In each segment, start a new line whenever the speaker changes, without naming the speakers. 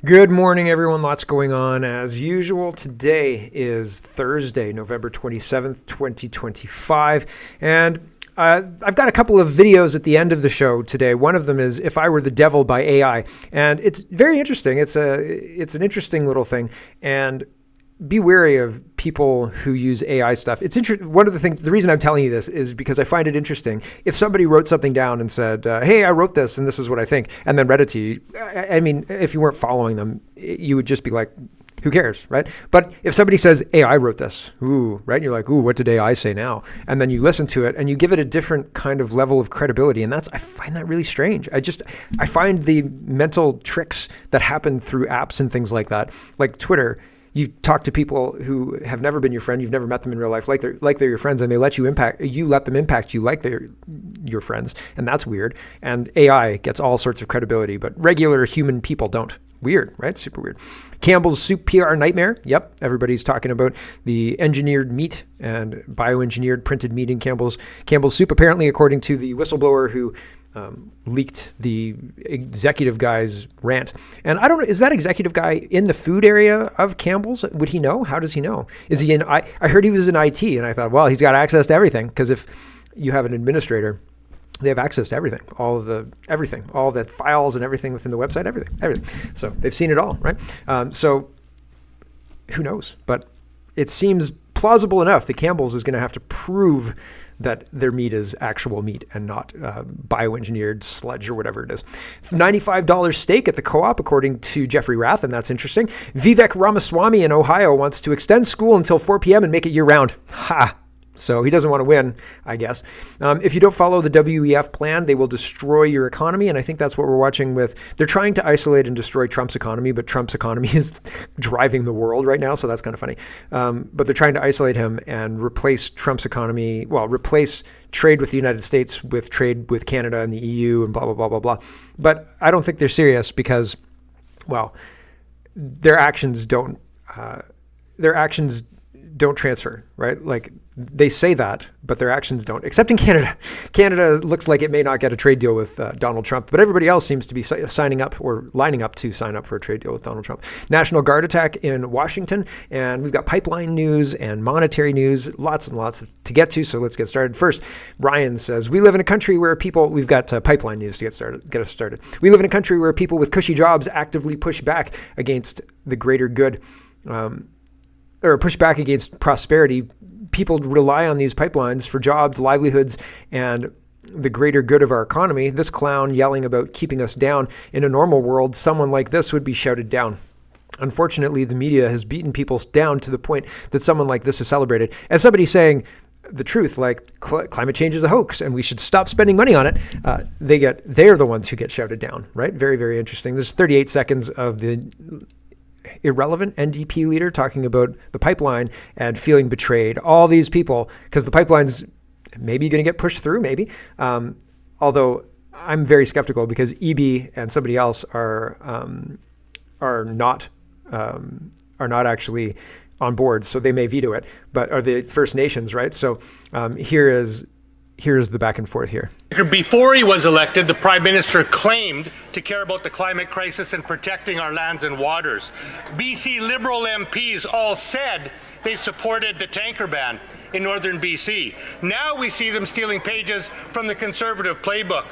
Good morning, everyone. Lots going on as usual. Today is Thursday, November 27th, 2025. And I've got a couple of videos at the end of the show today. One of them is If I Were the Devil by AI. And it's very interesting. It's an interesting little thing. And be wary of people who use AI stuff. One of the things, the reason I'm telling you this is because I find it interesting. If somebody wrote something down and said, hey, I wrote this and this is what I think, and then read it to you, I mean, if you weren't following them, you would just be like, who cares, right? But if somebody says, AI wrote this, ooh, right? And you're like, ooh, what did AI say now? And then you listen to it and you give it a different kind of level of credibility. And I find that really strange. I find the mental tricks that happen through apps and things like that, like Twitter. You talk to people who have never been your friend, you've never met them in real life, like they're your friends, and they let them impact you like they're your friends, and that's weird. And AI gets all sorts of credibility, but regular human people don't. Weird, right? Super weird. Campbell's soup PR nightmare. Yep, everybody's talking about the engineered meat and bioengineered printed meat in Campbell's soup. Apparently, according to the whistleblower who leaked the executive guy's rant. And I don't know, is that executive guy in the food area of Campbell's? Would he know? How does he know? Is he I heard he was in IT, and I thought, well, he's got access to everything, because if you have an administrator, they have access to everything, all the files and everything within the website, everything. So they've seen it all, right? So who knows? But it seems plausible enough that Campbell's is going to have to prove that their meat is actual meat and not bioengineered sludge or whatever it is. $95 steak at the co-op, according to Jeffrey Rath, and that's interesting. Vivek Ramaswamy in Ohio wants to extend school until 4 p.m. and make it year-round. Ha! So he doesn't want to win, I guess. If you don't follow the WEF plan, they will destroy your economy. And I think that's what we're watching with. They're trying to isolate and destroy Trump's economy, but Trump's economy is driving the world right now. So that's kind of funny. But they're trying to isolate him and replace Trump's economy. Well, replace trade with the United States with trade with Canada and the EU and blah, blah, blah, blah, blah. But I don't think they're serious because, well, their actions don't transfer, right? Like, they say that, but their actions don't, except in Canada. Canada looks like it may not get a trade deal with Donald Trump, but everybody else seems to be signing up or lining up to sign up for a trade deal with Donald Trump. National Guard attack in Washington, and we've got pipeline news and monetary news, lots and lots to get to, so let's get started. First, Ryan says, we live in a country where we've got pipeline news to get us started. We live in a country where people with cushy jobs actively push back against the greater good, or push back against prosperity. People rely on these pipelines for jobs, livelihoods, and the greater good of our economy. This clown yelling about keeping us down. In a normal world, someone like this would be shouted down. Unfortunately, the media has beaten people down to the point that someone like this is celebrated. And somebody saying the truth, like climate change is a hoax and we should stop spending money on it, they're the ones who get shouted down, right? Very, very interesting. This is 38 seconds of the irrelevant NDP leader talking about the pipeline and feeling betrayed. All these people, because the pipeline's maybe going to get pushed through, maybe. Although I'm very skeptical because EB and somebody else are not actually on board, so they may veto it. But are the First Nations, right? So here's the back and forth here.
Before he was elected, the Prime Minister claimed to care about the climate crisis and protecting our lands and waters. BC Liberal MPs all said they supported the tanker ban in northern BC. Now we see them stealing pages from the Conservative playbook.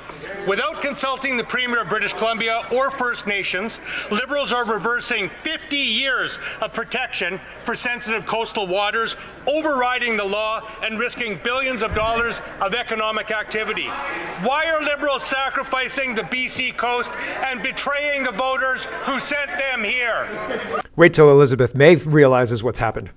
Without consulting the Premier of British Columbia or First Nations, Liberals are reversing 50 years of protection for sensitive coastal waters, overriding the law and risking billions of dollars of economic activity. Why are Liberals sacrificing the BC coast and betraying the voters who sent them here?
Wait till Elizabeth May realizes what's happened.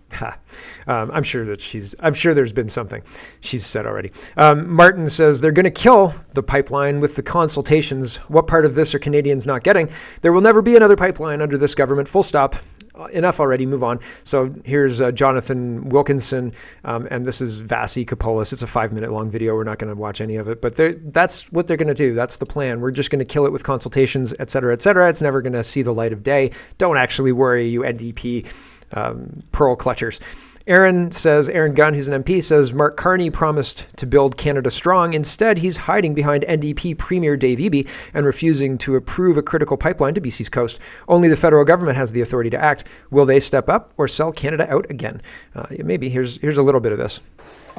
I'm sure there's been something she's said already. Martin says they're going to kill the pipeline with the consultations. What part of this are Canadians not getting? There will never be another pipeline under this government. Full stop. Enough already, move on. So here's Jonathan Wilkinson, and this is Vasi Kapolis. It's a 5-minute long video. We're not going to watch any of it, but that's what they're going to do. That's the plan. We're just going to kill it with consultations, et cetera, et cetera. It's never going to see the light of day. Don't actually worry, you NDP pearl clutchers. Aaron Gunn, who's an MP, says Mark Carney promised to build Canada strong. Instead, he's hiding behind NDP Premier Dave Eby and refusing to approve a critical pipeline to BC's coast. Only the federal government has the authority to act. Will they step up or sell Canada out again? Maybe. Here's a little bit of this.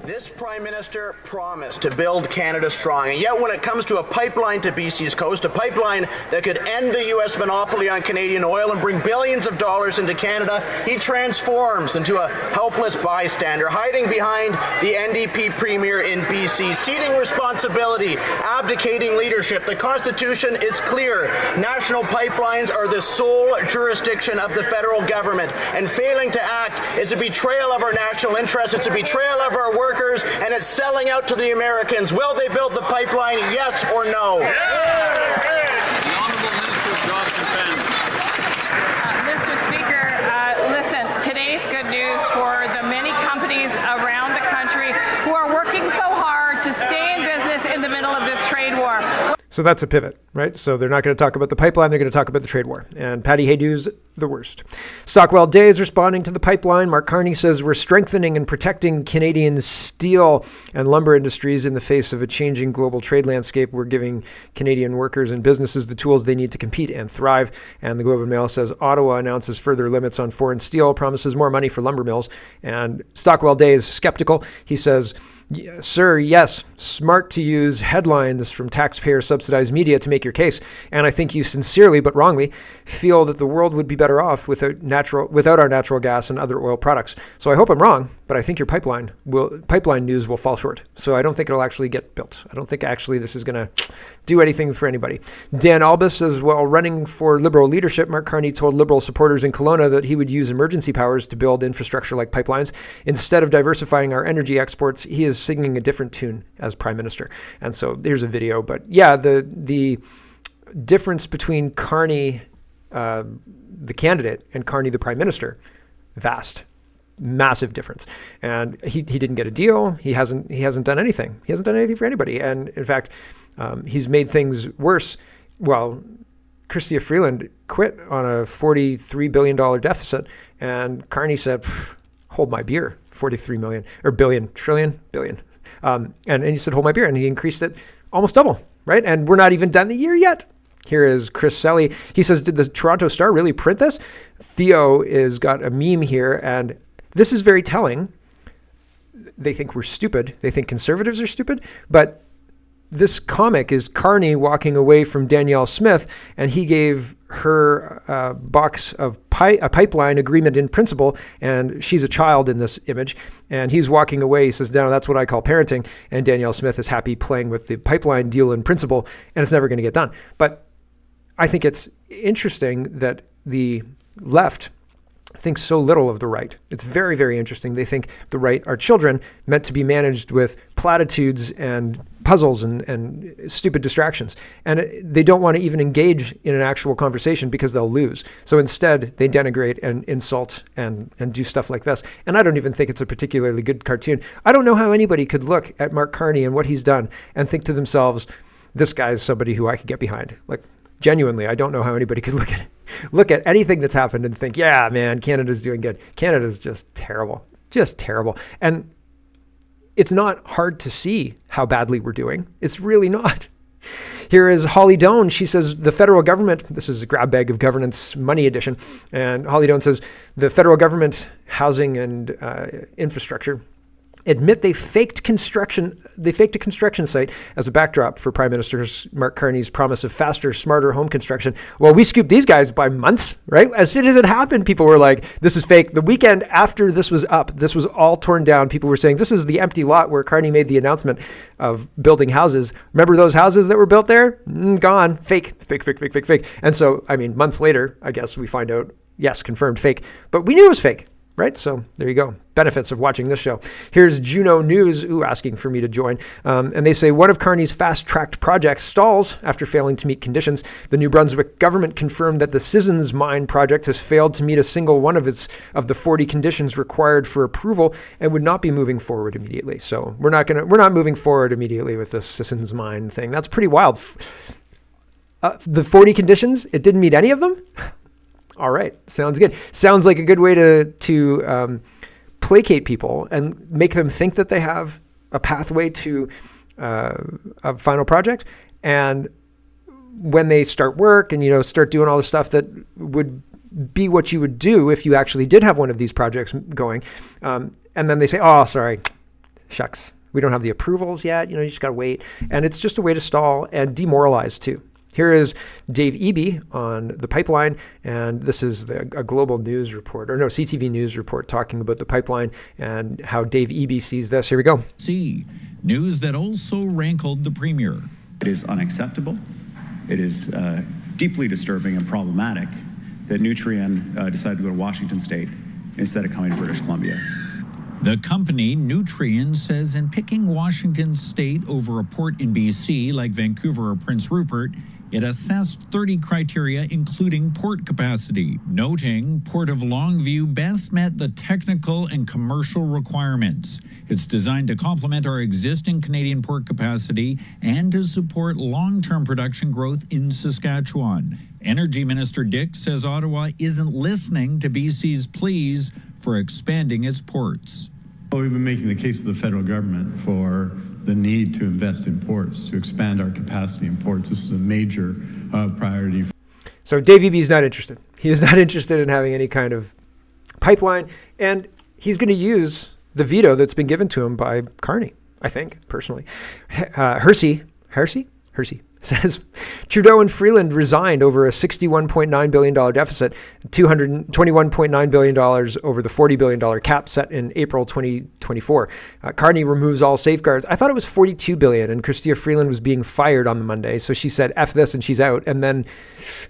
This Prime Minister promised to build Canada strong, and yet when it comes to a pipeline to BC's coast, a pipeline that could end the U.S. monopoly on Canadian oil and bring billions of dollars into Canada, he transforms into a helpless bystander, hiding behind the NDP Premier in BC, ceding responsibility, abdicating leadership. The Constitution is clear. National pipelines are the sole jurisdiction of the federal government, and failing to act is a betrayal of our national interests. It's a betrayal of our workers, and it's selling out to the Americans. Will they build the pipeline, yes or no?
The Honourable Minister of Jobs and Family.
Mr. Speaker, listen, today's good news for the many companies around the country who are working so hard to stay in business in the middle of this trade war.
So that's a pivot, right? So they're not going to talk about the pipeline. They're going to talk about the trade war. And Patty Haydew's the worst. Stockwell Day is responding to the pipeline. Mark Carney says we're strengthening and protecting Canadian steel and lumber industries in the face of a changing global trade landscape. We're giving Canadian workers and businesses the tools they need to compete and thrive. And the Globe and Mail says Ottawa announces further limits on foreign steel, promises more money for lumber mills. And Stockwell Day is skeptical. He says, sir, yes, smart to use headlines from taxpayer-subsidized media to make your case. And I think you sincerely, but wrongly, feel that the world would be better off without our natural gas and other oil products. So I hope I'm wrong, but I think your pipeline news will fall short. So I don't think it'll actually get built. I don't think actually this is going to do anything for anybody. Dan Albus says, while running for Liberal leadership, Mark Carney told Liberal supporters in Kelowna that he would use emergency powers to build infrastructure like pipelines. Instead of diversifying our energy exports, he is singing a different tune as Prime Minister. And so here's a video. But yeah, the difference between Carney, the candidate, and Carney, the Prime Minister, vast, massive difference. And he didn't get a deal. He hasn't done anything. He hasn't done anything for anybody. And in fact, he's made things worse. Well, Chrystia Freeland quit on a $43 billion deficit, and Carney said, hold my beer. 43 million or billion. And he said, hold my beer. And he increased it almost double, right? And we're not even done the year yet. Here is Chris Selly. He says, did the Toronto Star really print this? Theo is got a meme here, and this is very telling. They think we're stupid. They think conservatives are stupid. But this comic is Carney walking away from Danielle Smith, and he gave her a box of a pipeline agreement in principle, and she's a child in this image, and he's walking away. He says, no, that's what I call parenting, and Danielle Smith is happy playing with the pipeline deal in principle, and it's never going to get done. But I think it's interesting that the left thinks so little of the right. It's very, very interesting. They think the right are children meant to be managed with platitudes and puzzles and stupid distractions. And they don't want to even engage in an actual conversation because they'll lose. So instead, they denigrate and insult and do stuff like this. And I don't even think it's a particularly good cartoon. I don't know how anybody could look at Mark Carney and what he's done and think to themselves, this guy's somebody who I could get behind. Like, genuinely, I don't know how anybody could look at anything that's happened and think, yeah, man, Canada's doing good. Canada's just terrible. And it's not hard to see how badly we're doing. It's really not. Here is Holly Doan. She says the federal government, this is a grab bag of governance money edition, and Holly Doan says the federal government housing and infrastructure admit they faked a construction site as a backdrop for Prime Minister Mark Carney's promise of faster, smarter home construction. Well, we scooped these guys by months, right? As soon as it happened, people were like, this is fake. The weekend after this was up, this was all torn down. People were saying, this is the empty lot where Carney made the announcement of building houses. Remember those houses that were built there? Gone. Fake. And so, I mean, months later, I guess we find out, yes, confirmed fake. But we knew it was fake. Right? So there you go. Benefits of watching this show. Here's Juno News, asking for me to join. And they say one of Carney's fast-tracked projects stalls after failing to meet conditions. The New Brunswick government confirmed that the Sissons Mine project has failed to meet a single one of the 40 conditions required for approval and would not be moving forward immediately. So we're not moving forward immediately with the Sissons Mine thing. That's pretty wild. The 40 conditions, it didn't meet any of them? All right. Sounds good. Sounds like a good way to placate people and make them think that they have a pathway to a final project. And when they start work and, start doing all the stuff that would be what you would do if you actually did have one of these projects going. And then they say, oh, sorry, shucks, we don't have the approvals yet. You just got to wait. And it's just a way to stall and demoralize too. Here is Dave Eby on the pipeline, and this is a global news report, or no, CTV news report talking about the pipeline and how Dave Eby sees this. Here we go.
See, news that also rankled the premier.
It is unacceptable. It is deeply disturbing and problematic that Nutrien decided to go to Washington State instead of coming to British Columbia.
The company, Nutrien, says in picking Washington State over a port in BC like Vancouver or Prince Rupert, it assessed 30 criteria, including port capacity, noting Port of Longview best met the technical and commercial requirements. It's designed to complement our existing Canadian port capacity and to support long-term production growth in Saskatchewan. Energy Minister Dick says Ottawa isn't listening to BC's pleas for expanding its ports.
Well, we've been making the case to the federal government for the need to invest in ports, to expand our capacity in ports. This is a major priority.
So Dave Eby is not interested. He is not interested in having any kind of pipeline, and he's going to use the veto that's been given to him by Carney, I think, personally. Hersey says Trudeau and Freeland resigned over a $61.9 billion deficit, $221.9 billion over the $40 billion cap set in April 2024. Carney removes all safeguards. I thought it was $42 billion, and Chrystia Freeland was being fired on the Monday, so she said, F this, and she's out. And then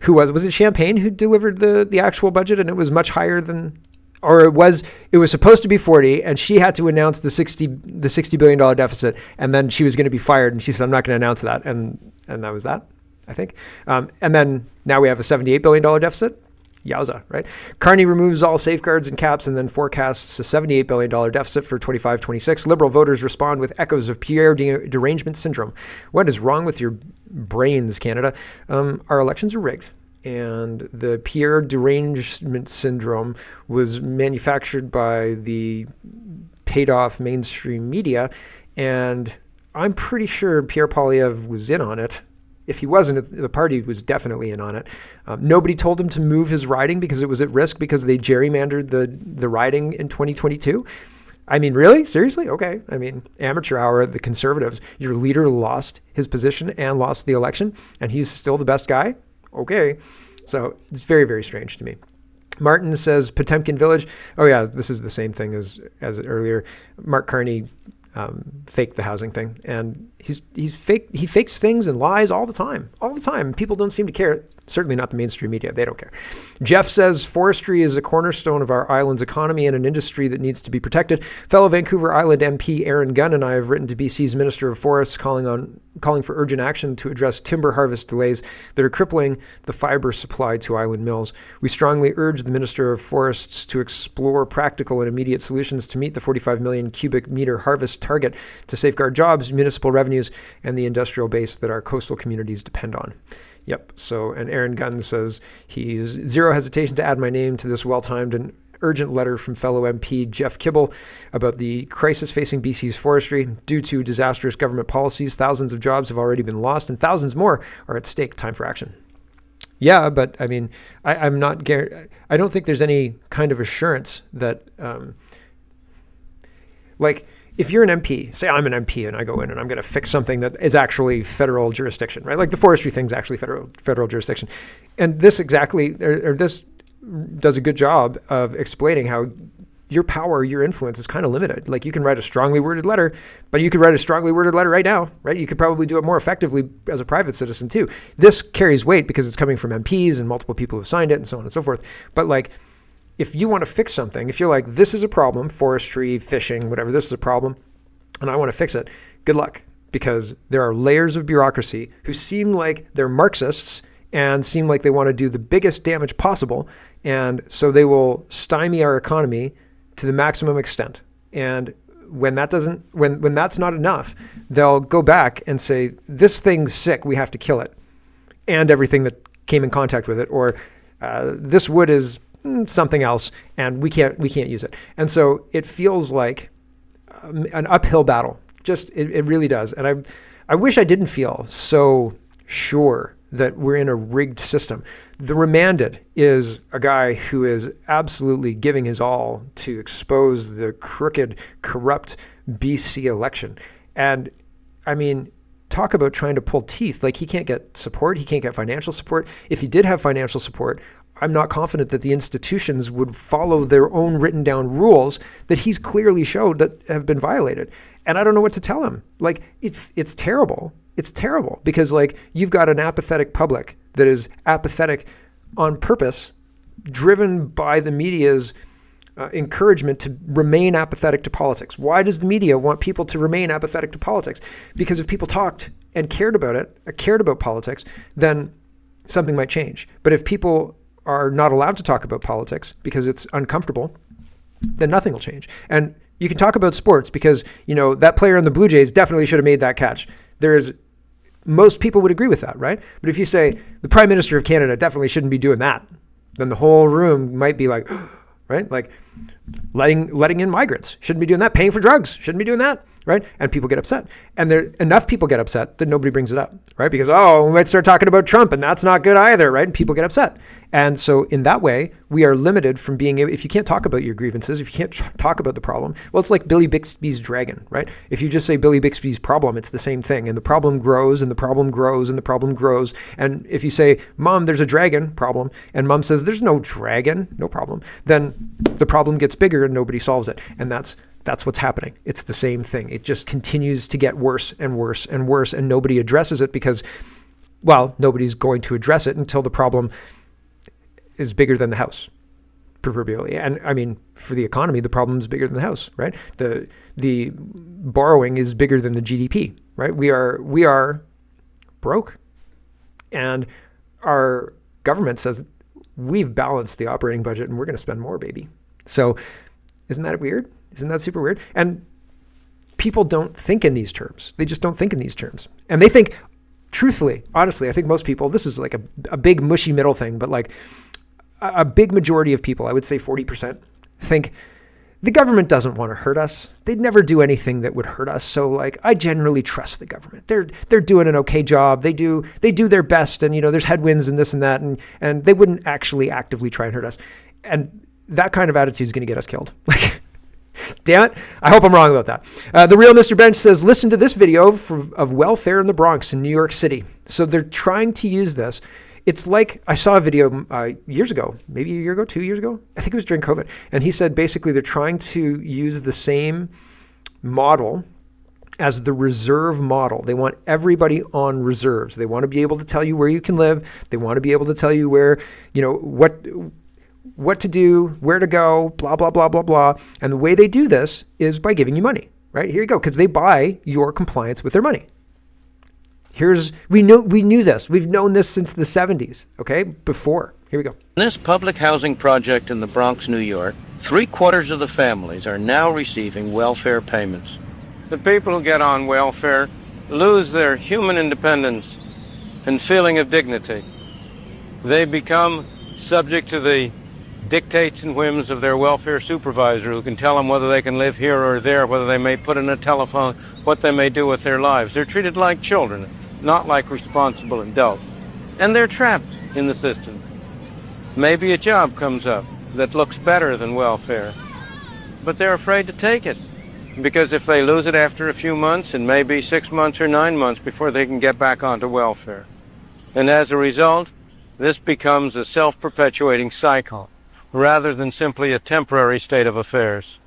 was it Champagne who delivered the actual budget, and it was much higher than... Or it was supposed to be 40, and she had to announce the $60 billion deficit, and then she was going to be fired, and she said, I'm not going to announce that, and that was that, I think. And then now we have a $78 billion deficit. Yowza, right? Carney removes all safeguards and caps and then forecasts a $78 billion deficit for 25-26. Liberal voters respond with echoes of Pierre derangement syndrome. What is wrong with your brains, Canada? Our elections are rigged. And the Pierre derangement syndrome was manufactured by the paid-off mainstream media, and I'm pretty sure Pierre Poilievre was in on it. If he wasn't, the party was definitely in on it. Nobody told him to move his riding because it was at risk because they gerrymandered the riding in 2022. I mean, really? Seriously? Okay. I mean, amateur hour, the Conservatives, your leader lost his position and lost the election, and he's still the best guy? Okay. So it's very, very strange to me. Martin says Potemkin Village. Oh yeah, this is the same thing as earlier. Mark Carney faked the housing thing, and he fakes things and lies all the time. People don't seem to care. Certainly not the mainstream media. They don't care. Jeff says forestry is a cornerstone of our island's economy and an industry that needs to be protected. Fellow Vancouver Island MP Aaron Gunn and I have written to BC's Minister of Forests calling for urgent action to address timber harvest delays that are crippling the fiber supply to island mills. We strongly urge the Minister of Forests to explore practical and immediate solutions to meet the 45 million cubic meter harvest target to safeguard jobs, municipal revenues, and the industrial base that our coastal communities depend on. Yep. So, and Aaron Gunn says he's zero hesitation to add my name to this well-timed and urgent letter from fellow MP Jeff Campbell about the crisis facing BC's forestry. Due to disastrous government policies, thousands of jobs have already been lost and thousands more are at stake. Time for action. Yeah, but I mean, I don't think there's any kind of assurance that, if you're an MP, say I'm an MP and I go in and I'm going to fix something that is actually federal jurisdiction, right? Like the forestry thing's actually federal jurisdiction. And this this does a good job of explaining how your power, your influence is kind of limited. Like you can write a strongly worded letter, but you could write a strongly worded letter right now, right? You could probably do it more effectively as a private citizen too. This carries weight because it's coming from MPs and multiple people who signed it and so on and so forth. But if you want to fix something, if you're like, this is a problem, forestry, fishing, whatever, this is a problem, and I want to fix it, good luck. Because there are layers of bureaucracy who seem like they're Marxists and seem like they want to do the biggest damage possible. And so they will stymie our economy to the maximum extent. And when that's not enough, they'll go back and say, this thing's sick, we have to kill it. And everything that came in contact with it. Or this wood is something else, and we can't use it. And so it feels like an uphill battle. Just it really does. And I wish I didn't feel so sure that we're in a rigged system. The remanded is a guy who is absolutely giving his all to expose the crooked, corrupt BC election. And I mean, talk about trying to pull teeth. Like, he can't get support. He can't get financial support. If he did have financial support, I'm not confident that the institutions would follow their own written down rules that he's clearly showed that have been violated. And I don't know what to tell him. Like, it's terrible. It's terrible because, like, you've got an apathetic public that is apathetic on purpose, driven by the media's encouragement to remain apathetic to politics. Why does the media want people to remain apathetic to politics? Because if people talked and cared about politics, then something might change. But if people are not allowed to talk about politics because it's uncomfortable, then nothing will change. And you can talk about sports because, that player in the Blue Jays definitely should have made that catch. Most people would agree with that, right? But if you say the Prime Minister of Canada definitely shouldn't be doing that, then the whole room might be like, right? Like letting in migrants, shouldn't be doing that. Paying for drugs, shouldn't be doing that, right? And people get upset. And enough people get upset that nobody brings it up, right? Because, we might start talking about Trump and that's not good either, right? And people get upset. And so in that way, we are limited from being able, if you can't talk about your grievances, if you can't talk about the problem, well, it's like Billy Bixby's dragon, right? If you just say Billy Bixby's problem, it's the same thing. And the problem grows and the problem grows and the problem grows. And if you say, Mom, there's a dragon problem, and Mom says, there's no dragon, no problem, then the problem gets bigger and nobody solves it. And that's what's happening. It's the same thing. It just continues to get worse and worse and worse, and nobody addresses it because, nobody's going to address it until the problem is bigger than the house, proverbially. And I mean, for the economy, the problem is bigger than the house, right? The borrowing is bigger than the GDP, right? We are broke, and our government says we've balanced the operating budget and we're going to spend more, baby. So isn't that weird? Isn't that super weird? And people don't think in these terms. They just don't think in these terms. And they think, truthfully, honestly, I think most people, this is like a big mushy middle thing, but like a big majority of people, I would say 40%, think the government doesn't want to hurt us. They'd never do anything that would hurt us. So like, I generally trust the government. They're doing an okay job. They do their best. And there's headwinds and this and that. And they wouldn't actually actively try and hurt us. And that kind of attitude is going to get us killed. Like, damn it. I hope I'm wrong about that. The Real Mr. Bench says, listen to this video of welfare in the Bronx in New York City. So they're trying to use this. It's like, I saw a video years ago, maybe a year ago, 2 years ago. I think it was during COVID. And he said, basically, they're trying to use the same model as the reserve model. They want everybody on reserves. They want to be able to tell you where you can live. They want to be able to tell you where, what to do, where to go, blah, blah, blah, blah, blah. And the way they do this is by giving you money, right? Here you go, because they buy your compliance with their money. We knew this. We've known this since the 70s, okay? Before. Here we go.
In this public housing project in the Bronx, New York, 3/4 of the families are now receiving welfare payments.
The people who get on welfare lose their human independence and feeling of dignity. They become subject to the dictates and whims of their welfare supervisor, who can tell them whether they can live here or there, whether they may put in a telephone, what they may do with their lives. They're treated like children, not like responsible adults. And they're trapped in the system. Maybe a job comes up that looks better than welfare, but they're afraid to take it, because if they lose it after a few months, it may be 6 months or 9 months before they can get back onto welfare. And as a result, this becomes a self-perpetuating cycle, rather than simply a temporary state of affairs.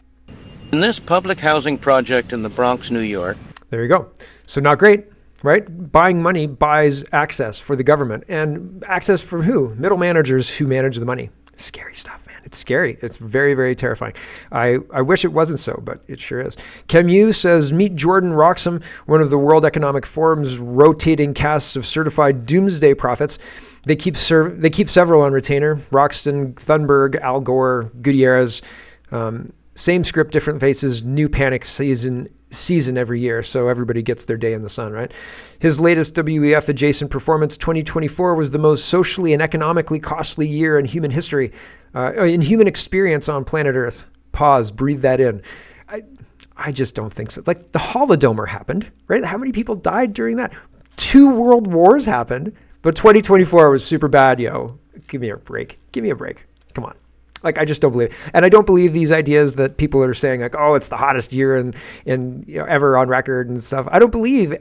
In this public housing project in the Bronx, New York.
There you go. So not great, right? Buying money buys access for the government. And access from who? Middle managers who manage the money. Scary stuff, man. It's scary. It's very, very terrifying. I wish it wasn't so, but it sure is. Camus says, meet Jordan Roxham, one of the World Economic Forum's rotating casts of certified doomsday prophets. They keep several on retainer: Roxton, Thunberg, Al Gore, Gutierrez, Same script, different faces, new panic season every year, so everybody gets their day in the sun, right? His latest WEF adjacent performance, 2024, was the most socially and economically costly year in human history, in human experience on planet Earth. Pause, breathe that in. I just don't think so. Like, the Holodomor happened, right? How many people died during that? 2 world wars happened, but 2024 was super bad, yo. Give me a break. Give me a break. Come on. Like, I just don't believe it. And I don't believe these ideas that people are saying, like, oh, it's the hottest year in ever on record and stuff. I don't believe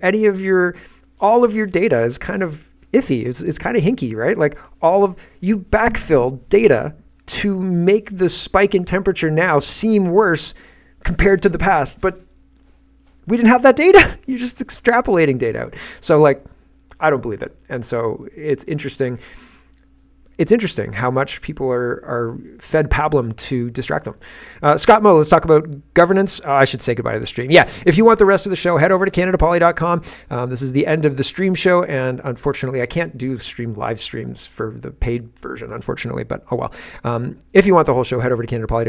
all of your data is kind of iffy. It's kind of hinky, right? Like, you backfill data to make the spike in temperature now seem worse compared to the past, but we didn't have that data. You're just extrapolating data out. So, like, I don't believe it. And so it's interesting. It's interesting how much people are fed pablum to distract them. Scott Moe, let's talk about governance. I should say goodbye to the stream. Yeah, if you want the rest of the show, head over to CanadaPoly.com. This is the end of the stream show, and unfortunately, I can't do live streams for the paid version, unfortunately, but oh well. If you want the whole show, head over to CanadaPoly.com.